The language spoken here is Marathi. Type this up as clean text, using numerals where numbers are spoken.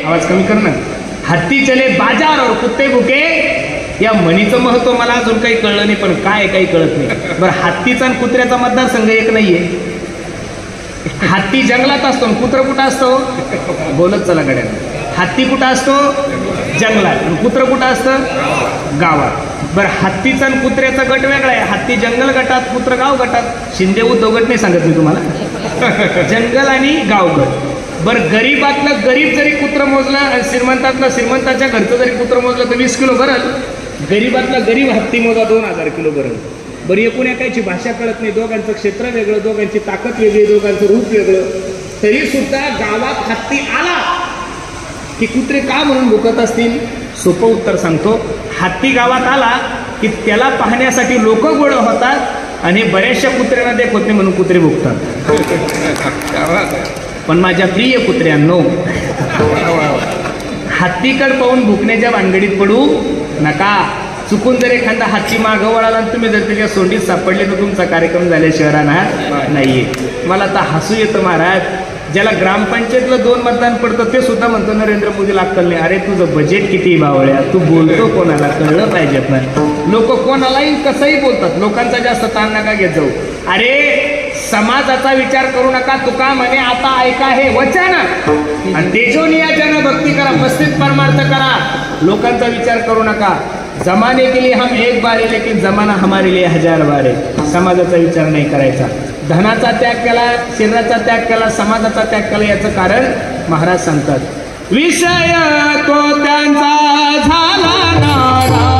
आवाज कमी कर ना. हत्ती चले बाजार और कुत्ते भुके. या म्हणीचं महत्व मला अजून काही कळलं नाही, पण काय काही कळत नाही. बरं, हत्तीचा आणि कुत्र्याचा मतदारसंघ एक नाहीये. हत्ती जंगलात असतो आणि कुत्र कुठं असतो? बोलत चला गड्या. हत्ती कुठं असतो? जंगलात. आणि कुत्र कुठं असतं? गावात. बरं, हत्तीचा आणि कुत्र्याचा गट वेगळा आहे. हत्ती जंगल गटात, कुत्र गाव गटात. शिंदे उद्धव गट नाही सांगत मी तुम्हाला, जंगल आणि गाव गट. बरं, गरीबातलं गरीब जरी कुत्र मोजलं आणि श्रीमंतातलं श्रीमंताच्या घरचं जरी कुत्र मोजलं तर 20 किलो भरल. गरीबातला गरीब हत्ती मोजा 2000 किलो भरल. बरं, एकूण एकाची भाषा कळत नाही, दोघांचं क्षेत्र वेगळं, दोघांची ताकद वेगळी, दोघांचं रूप वेगळं, तरी सुद्धा गावात हत्ती आला की कुत्रे का म्हणून भुकत असतील? सोपं उत्तर सांगतो. हत्ती गावात आला की त्याला पाहण्यासाठी लोक गोळा होतात आणि बऱ्याचशा कुत्र्यांना देख होत नाही म्हणून कुत्रे भुकतात. पण माझ्या प्रिय कुत्र्यांनो, हत्तीकडे पाहून भुकण्याच्या भानगडीत पडू नका. चुकून जर एखादा हत्ती मागं वळाला आणि तुम्ही जर त्याच्या सोंडीत सापडले तर तुमचा कार्यक्रम झाल्याशिवाय राहणार नाहीये. मला आता हसू येतं महाराज. ज्याला ग्रामपंचायतला 2 मतदान पडतं ते सुद्धा म्हणतो नरेंद्र मोदीला अक्कल नाही. अरे तुझं बजेट किती बावळ्या, तू बोलतो कोणाला कळलं पाहिजेत ना. लोक कोणालाही कसंही बोलतात, लोकांचा जास्त ताण नका घेत जाऊ. अरे समाजाचा विचार करू नका. तुका म्हणे आता ऐका हे वचन आणि तेजोनियाजन भक्ती करा, मस्तिष्क परमार्थ करा. लोकांचा विचार करू नका. जमाने के लिए हम एक बार है लेकिन जमाना हमारे लिए 1000 बार है. समाजाचा विचार नाही करायचा. धनाचा त्याग केला, शरीराचा त्याग केला, समाजाचा त्याग केला. याचं कारण महाराज सांगतात, विषय तो त्यांचा झाला नारा.